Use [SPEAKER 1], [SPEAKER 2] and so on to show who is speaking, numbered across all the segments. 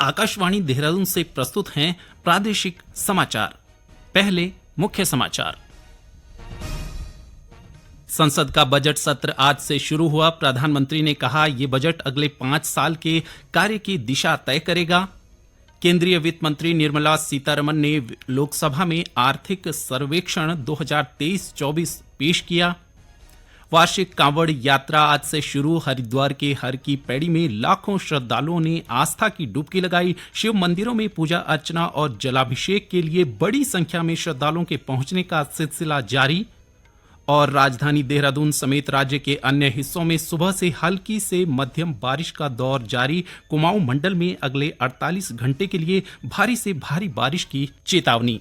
[SPEAKER 1] आकाशवाणी देहरादून से प्रस्तुत हैं प्रादेशिक समाचार। पहले मुख्य समाचार। संसद का बजट सत्र आज से शुरू हुआ। प्रधानमंत्री ने कहा ये बजट अगले 5 साल के कार्य की दिशा तय करेगा। केंद्रीय वित्त मंत्री निर्मला सीतारमण ने लोकसभा में आर्थिक सर्वेक्षण 2023-24 पेश किया। वार्षिक कांवड़ यात्रा आज से शुरू। हरिद्वार के हर की पैड़ी में लाखों श्रद्धालुओं ने आस्था की डुबकी लगाई। शिव मंदिरों में पूजा अर्चना और जलाभिषेक के लिए बड़ी संख्या में श्रद्धालुओं के पहुंचने का सिलसिला जारी। और राजधानी देहरादून समेत राज्य के अन्य हिस्सों में सुबह से हल्की से मध्यम बारिश का दौर जारी। कुमाऊं मंडल में अगले 48 घंटे के लिए भारी से भारी बारिश की चेतावनी।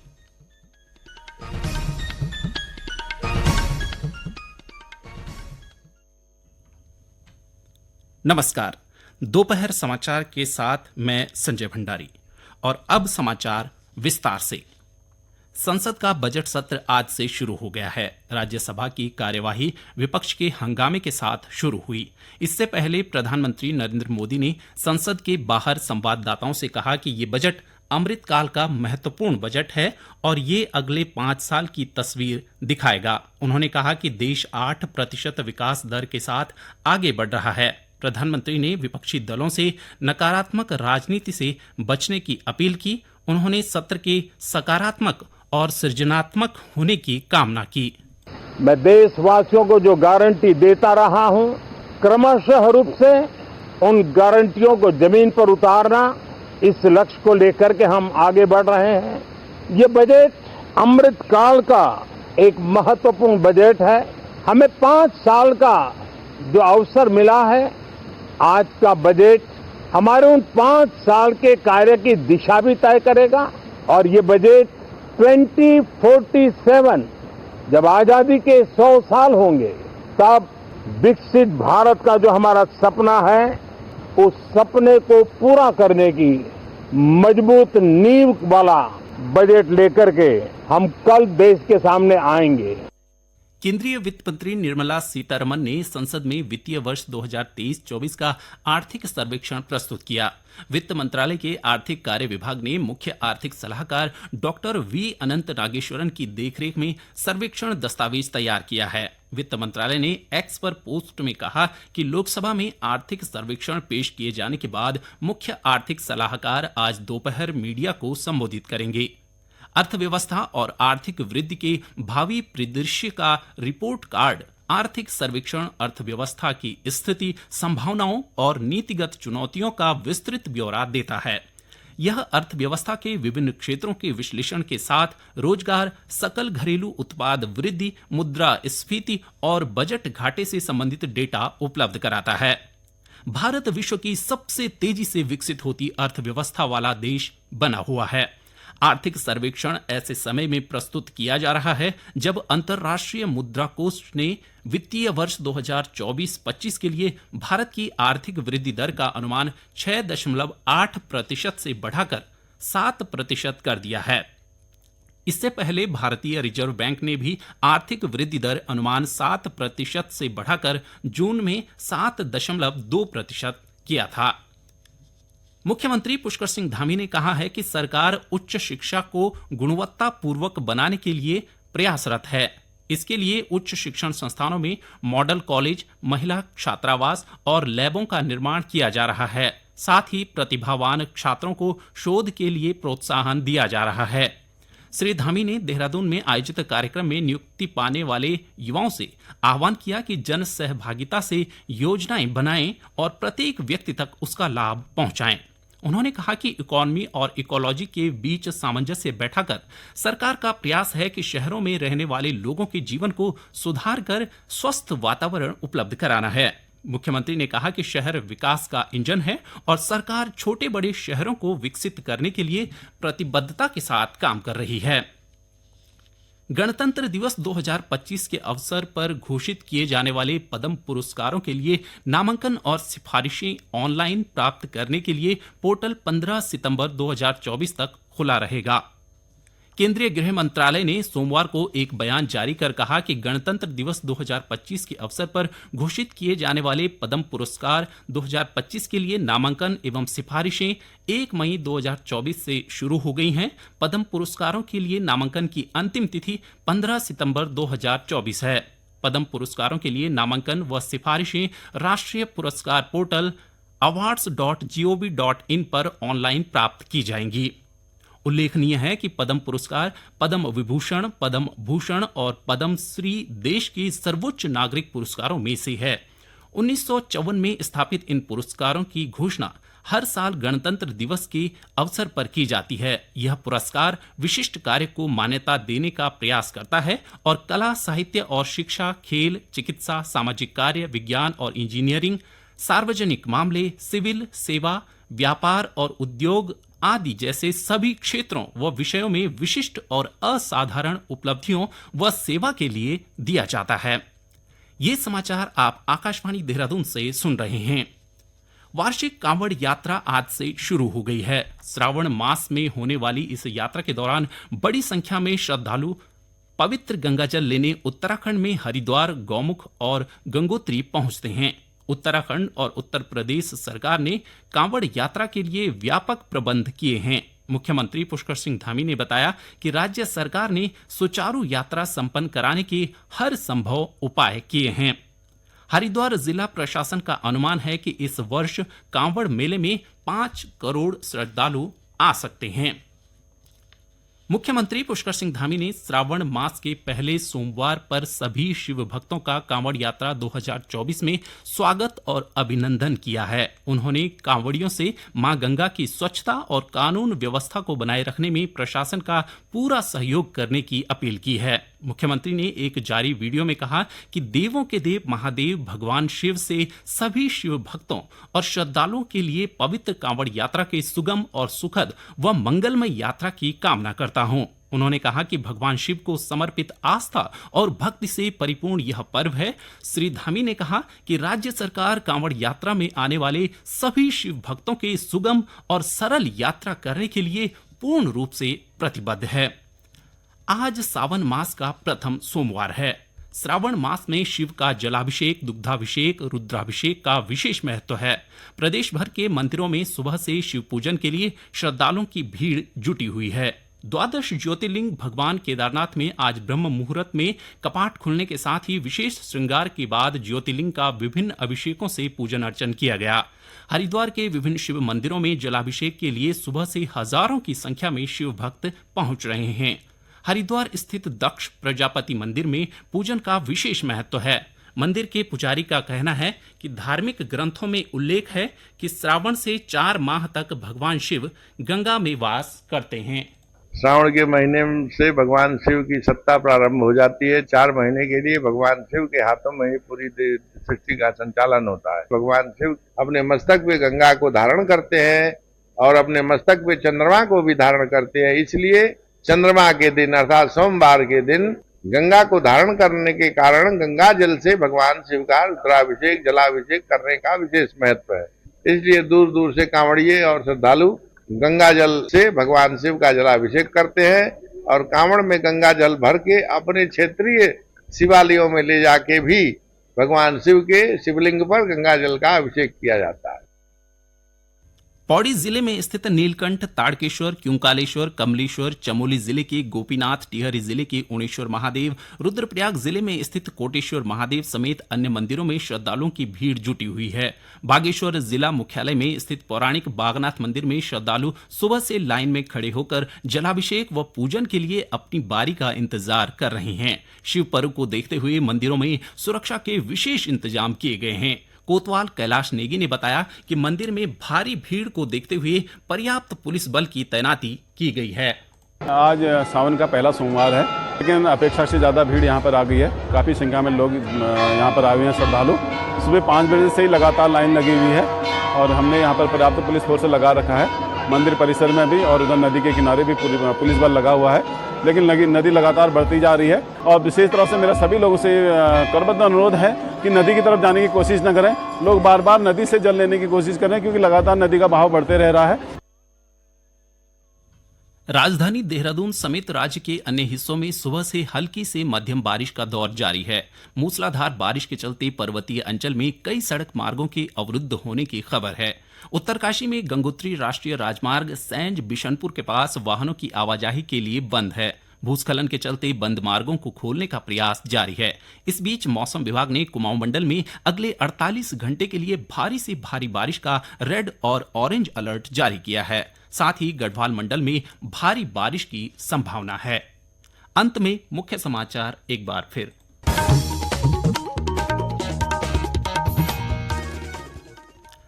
[SPEAKER 1] नमस्कार, दोपहर समाचार के साथ मैं संजय भंडारी। और अब समाचार विस्तार से। संसद का बजट सत्र आज से शुरू हो गया है। राज्यसभा की कार्यवाही विपक्ष के हंगामे के साथ शुरू हुई। इससे पहले प्रधानमंत्री नरेंद्र मोदी ने संसद के बाहर संवाददाताओं से कहा कि ये बजट अमृतकाल का महत्वपूर्ण बजट है और ये अगले 5 साल की तस्वीर दिखाएगा। उन्होंने कहा कि देश 8% विकास दर के साथ आगे बढ़ रहा है। प्रधानमंत्री ने विपक्षी दलों से नकारात्मक राजनीति से बचने की अपील की। उन्होंने सत्र के सकारात्मक और सृजनात्मक होने की कामना की।
[SPEAKER 2] मैं देशवासियों को जो गारंटी देता रहा हूं, क्रमशः रूप से उन गारंटियों को जमीन पर उतारना, इस लक्ष्य को लेकर के हम आगे बढ़ रहे हैं। ये बजट अमृतकाल का एक महत्वपूर्ण बजट है। हमें 5 साल का जो अवसर मिला है, आज का बजट हमारे उन 5 साल के कार्य की दिशा भी तय करेगा। और ये बजट 2047 जब आजादी के 100 साल होंगे, तब विकसित भारत का जो हमारा सपना है, उस सपने को पूरा करने की मजबूत नींव वाला बजट लेकर के हम कल देश के सामने आएंगे।
[SPEAKER 1] केंद्रीय वित्त मंत्री निर्मला सीतारमण ने संसद में वित्तीय वर्ष 2023-24 का आर्थिक सर्वेक्षण प्रस्तुत किया। वित्त मंत्रालय के आर्थिक कार्य विभाग ने मुख्य आर्थिक सलाहकार डॉक्टर वी अनंत नागेश्वरन की देखरेख में सर्वेक्षण दस्तावेज तैयार किया है। वित्त मंत्रालय ने एक्स पर पोस्ट में कहा कि लोकसभा में आर्थिक सर्वेक्षण पेश किए जाने के बाद मुख्य आर्थिक सलाहकार आज दोपहर मीडिया को संबोधित करेंगे। अर्थव्यवस्था और आर्थिक वृद्धि के भावी परिदृश्य का रिपोर्ट कार्ड आर्थिक सर्वेक्षण अर्थव्यवस्था की स्थिति, संभावनाओं और नीतिगत चुनौतियों का विस्तृत ब्यौरा देता है। यह अर्थव्यवस्था के विभिन्न क्षेत्रों के विश्लेषण के साथ रोजगार, सकल घरेलू उत्पाद वृद्धि, मुद्रास्फीति और बजट घाटे से संबंधित डेटा उपलब्ध कराता है। भारत विश्व की सबसे तेजी से विकसित होती अर्थव्यवस्था वाला देश बना हुआ है। आर्थिक सर्वेक्षण ऐसे समय में प्रस्तुत किया जा रहा है जब अंतर्राष्ट्रीय मुद्रा कोष ने वित्तीय वर्ष 2024-25 के लिए भारत की आर्थिक वृद्धि दर का अनुमान 6.8% से बढ़ाकर 7% कर दिया है। इससे पहले भारतीय रिजर्व बैंक ने भी आर्थिक वृद्धि दर अनुमान 7% से बढ़ाकर जून में 7.2% किया था। मुख्यमंत्री पुष्कर सिंह धामी ने कहा है कि सरकार उच्च शिक्षा को गुणवत्तापूर्वक बनाने के लिए प्रयासरत है। इसके लिए उच्च शिक्षण संस्थानों में मॉडल कॉलेज, महिला छात्रावास और लैबों का निर्माण किया जा रहा है। साथ ही प्रतिभावान छात्रों को शोध के लिए प्रोत्साहन दिया जा रहा है। श्री धामी ने देहरादून में आयोजित कार्यक्रम में नियुक्ति पाने वाले युवाओं से आह्वान किया कि जन सहभागिता से योजनाएं बनाएं और प्रत्येक व्यक्ति तक उसका लाभ पहुंचाएं। उन्होंने कहा कि इकोनॉमी और इकोलॉजी के बीच सामंजस्य बैठाकर सरकार का प्रयास है कि शहरों में रहने वाले लोगों के जीवन को सुधार कर स्वस्थ वातावरण उपलब्ध कराना है। मुख्यमंत्री ने कहा कि शहर विकास का इंजन है और सरकार छोटे बड़े शहरों को विकसित करने के लिए प्रतिबद्धता के साथ काम कर रही है। गणतंत्र दिवस 2025 के अवसर पर घोषित किए जाने वाले पद्म पुरस्कारों के लिए नामांकन और सिफारिशें ऑनलाइन प्राप्त करने के लिए पोर्टल 15 सितंबर 2024 तक खुला रहेगा। केंद्रीय गृह मंत्रालय ने सोमवार को एक बयान जारी कर कहा कि गणतंत्र दिवस 2025 के अवसर पर घोषित किए जाने वाले पद्म पुरस्कार 2025 के लिए नामांकन एवं सिफारिशें 1 मई 2024 से शुरू हो गई हैं। पद्म पुरस्कारों के लिए नामांकन की अंतिम तिथि 15 सितंबर 2024 है। पद्म पुरस्कारों के लिए नामांकन व सिफारिशें राष्ट्रीय पुरस्कार पोर्टल awards.gov.in पर ऑनलाइन प्राप्त की जाएंगी। उल्लेखनीय है कि पद्म पुरस्कार पद्म विभूषण, पद्म भूषण और पद्म श्री देश के सर्वोच्च नागरिक पुरस्कारों में से है। 1954 में स्थापित इन पुरस्कारों की घोषणा हर साल गणतंत्र दिवस के अवसर पर की जाती है। यह पुरस्कार विशिष्ट कार्य को मान्यता देने का प्रयास करता है और कला, साहित्य और शिक्षा, खेल, चिकित्सा, सामाजिक कार्य, विज्ञान और इंजीनियरिंग, सार्वजनिक मामले, सिविल सेवा, व्यापार और उद्योग आदि जैसे सभी क्षेत्रों व विषयों में विशिष्ट और असाधारण उपलब्धियों व सेवा के लिए दिया जाता है। ये समाचार आप आकाशवाणी देहरादून से सुन रहे हैं। वार्षिक कांवड़ यात्रा आज से शुरू हो गई है। श्रावण मास में होने वाली इस यात्रा के दौरान बड़ी संख्या में श्रद्धालु पवित्र गंगाजल लेने उत्तराखंड में हरिद्वार, गौमुख और गंगोत्री पहुंचते हैं। उत्तराखंड और उत्तर प्रदेश सरकार ने कांवड़ यात्रा के लिए व्यापक प्रबंध किए हैं। मुख्यमंत्री पुष्कर सिंह धामी ने बताया कि राज्य सरकार ने सुचारू यात्रा संपन्न कराने के हर संभव उपाय किए हैं। हरिद्वार जिला प्रशासन का अनुमान है कि इस वर्ष कांवड़ मेले में 5 करोड़ श्रद्धालु आ सकते हैं। मुख्यमंत्री पुष्कर सिंह धामी ने श्रावण मास के पहले सोमवार पर सभी शिव भक्तों का कांवड़ यात्रा 2024 में स्वागत और अभिनंदन किया है। उन्होंने कांवड़ियों से मां गंगा की स्वच्छता और कानून व्यवस्था को बनाए रखने में प्रशासन का पूरा सहयोग करने की अपील की है। मुख्यमंत्री ने एक जारी वीडियो में कहा कि देवों के देव महादेव भगवान शिव से सभी शिव भक्तों और श्रद्धालुओं के लिए पवित्र कांवड़ यात्रा के सुगम और सुखद व मंगलमय यात्रा की कामना करता हूं। उन्होंने कहा कि भगवान शिव को समर्पित आस्था और भक्ति से परिपूर्ण यह पर्व है। श्री धामी ने कहा कि राज्य सरकार कांवड़ यात्रा में आने वाले सभी शिव भक्तों के सुगम और सरल यात्रा करने के लिए पूर्ण रूप से प्रतिबद्ध है। आज सावन मास का प्रथम सोमवार है। श्रावण मास में शिव का जलाभिषेक, दुग्धाभिषेक, रुद्राभिषेक का विशेष महत्व है। प्रदेश भर के मंदिरों में सुबह से शिव पूजन के लिए श्रद्धालुओं की भीड़ जुटी हुई है। द्वादश ज्योतिर्लिंग भगवान केदारनाथ में आज ब्रह्म मुहूर्त में कपाट खुलने के साथ ही विशेष श्रृंगार के बाद ज्योतिर्लिंग का विभिन्न अभिषेकों से पूजन अर्चन किया गया। हरिद्वार के विभिन्न शिव मंदिरों में जलाभिषेक के लिए सुबह से हजारों की संख्या में शिव भक्त पहुंच रहे हैं। हरिद्वार स्थित दक्ष प्रजापति मंदिर में पूजन का विशेष महत्व है। मंदिर के पुजारी का कहना है कि धार्मिक ग्रंथों में उल्लेख है कि श्रावण से 4 माह तक भगवान शिव गंगा में वास करते हैं।
[SPEAKER 3] श्रावण के महीने से भगवान शिव की सत्ता प्रारंभ हो जाती है। 4 महीने के लिए भगवान शिव के हाथों में ही पूरी सृष्टि का संचालन होता है। भगवान शिव अपने मस्तक पे गंगा को धारण करते हैं और अपने मस्तक पे चंद्रमा को भी धारण करते हैं। इसलिए चंद्रमा के दिन अर्थात सोमवार के दिन गंगा को धारण करने के कारण गंगा जल से भगवान शिव का रुद्राभिषेक, जलाभिषेक करने का विशेष महत्व है। इसलिए दूर दूर से कांवड़िए और श्रद्धालु गंगा जल से भगवान शिव का जलाभिषेक करते हैं और कांवड़ में गंगा जल भर के अपने क्षेत्रीय शिवालयों में ले जाके भी भगवान शिव के शिवलिंग पर गंगा जल का अभिषेक किया जाता है।
[SPEAKER 1] पौड़ी जिले में स्थित नीलकंठ, ताड़केश्वर, क्यूंकालेश्वर, कमलेश्वर, चमोली जिले के गोपीनाथ, टिहरी जिले के उणेश्वर महादेव, रुद्रप्रयाग जिले में स्थित कोटेश्वर महादेव समेत अन्य मंदिरों में श्रद्धालुओं की भीड़ जुटी हुई है। बागेश्वर जिला मुख्यालय में स्थित पौराणिक बागनाथ मंदिर में श्रद्धालु सुबह से लाइन में खड़े होकर जलाभिषेक व पूजन के लिए अपनी बारी का इंतजार कर रहे हैं। शिव पर्व को देखते हुए मंदिरों में सुरक्षा के विशेष इंतजाम किए गए हैं। कोतवाल कैलाश नेगी ने बताया कि मंदिर में भारी भीड़ को देखते हुए पर्याप्त पुलिस बल की तैनाती की गई है।
[SPEAKER 4] आज सावन का पहला सोमवार है, लेकिन अपेक्षा से ज़्यादा भीड़ यहाँ पर आ गई है। काफ़ी संख्या में लोग यहाँ पर आए हुए हैं श्रद्धालु। सुबह 5 बजे से ही लगातार लाइन लगी हुई है और हमने यहाँ पर पर्याप्त पुलिस फोर्स लगा रखा है। मंदिर परिसर में भी और उधर नदी के किनारे भी पुलिस बल लगा हुआ है, लेकिन नदी लगातार बढ़ती जा रही है। और विशेष तरह से मेरा सभी लोगों से करबद्ध अनुरोध है कि नदी की तरफ जाने की कोशिश न करें। लोग बार बार नदी से जल लेने की कोशिश करें, क्योंकि लगातार नदी का बहाव बढ़ते रह रहा है।
[SPEAKER 1] राजधानी देहरादून समेत राज्य के अन्य हिस्सों में सुबह से हल्की से मध्यम बारिश का दौर जारी है। मूसलाधार बारिश के चलते पर्वतीय अंचल में कई सड़क मार्गों के अवरुद्ध होने की खबर है। उत्तरकाशी में गंगोत्री राष्ट्रीय राजमार्ग सैंज बिशनपुर के पास वाहनों की आवाजाही के लिए बंद है। भूस्खलन के चलते बंद मार्गों को खोलने का प्रयास जारी है। इस बीच मौसम विभाग ने कुमाऊं मंडल में अगले 48 घंटे के लिए भारी से भारी बारिश का रेड और ऑरेंज अलर्ट जारी किया है। साथ ही गढ़वाल मंडल में भारी बारिश की संभावना है। अंत में मुख्य समाचार एक बार फिर।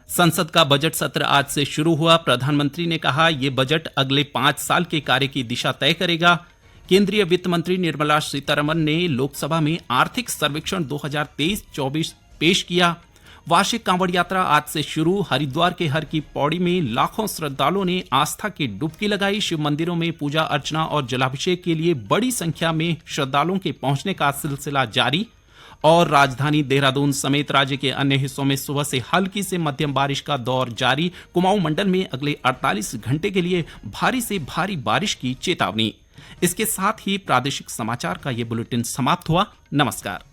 [SPEAKER 1] संसद का बजट सत्र आज से शुरू हुआ। प्रधानमंत्री ने कहा, यह बजट अगले 5 साल के कार्य की दिशा तय करेगा। केंद्रीय वित्त मंत्री निर्मला सीतारमण ने लोकसभा में आर्थिक सर्वेक्षण 2023-24 पेश किया। वार्षिक कांवड़ यात्रा आज से शुरू। हरिद्वार के हर की पौड़ी में लाखों श्रद्धालुओं ने आस्था की डुबकी लगाई। शिव मंदिरों में पूजा अर्चना और जलाभिषेक के लिए बड़ी संख्या में श्रद्धालुओं के पहुंचने का सिलसिला जारी। और राजधानी देहरादून समेत राज्य के अन्य हिस्सों में सुबह से हल्की से मध्यम बारिश का दौर जारी। कुमाऊं मंडल में अगले 48 घंटे के लिए भारी से भारी बारिश की चेतावनी। इसके साथ ही प्रादेशिक समाचार का ये बुलेटिन समाप्त हुआ। नमस्कार।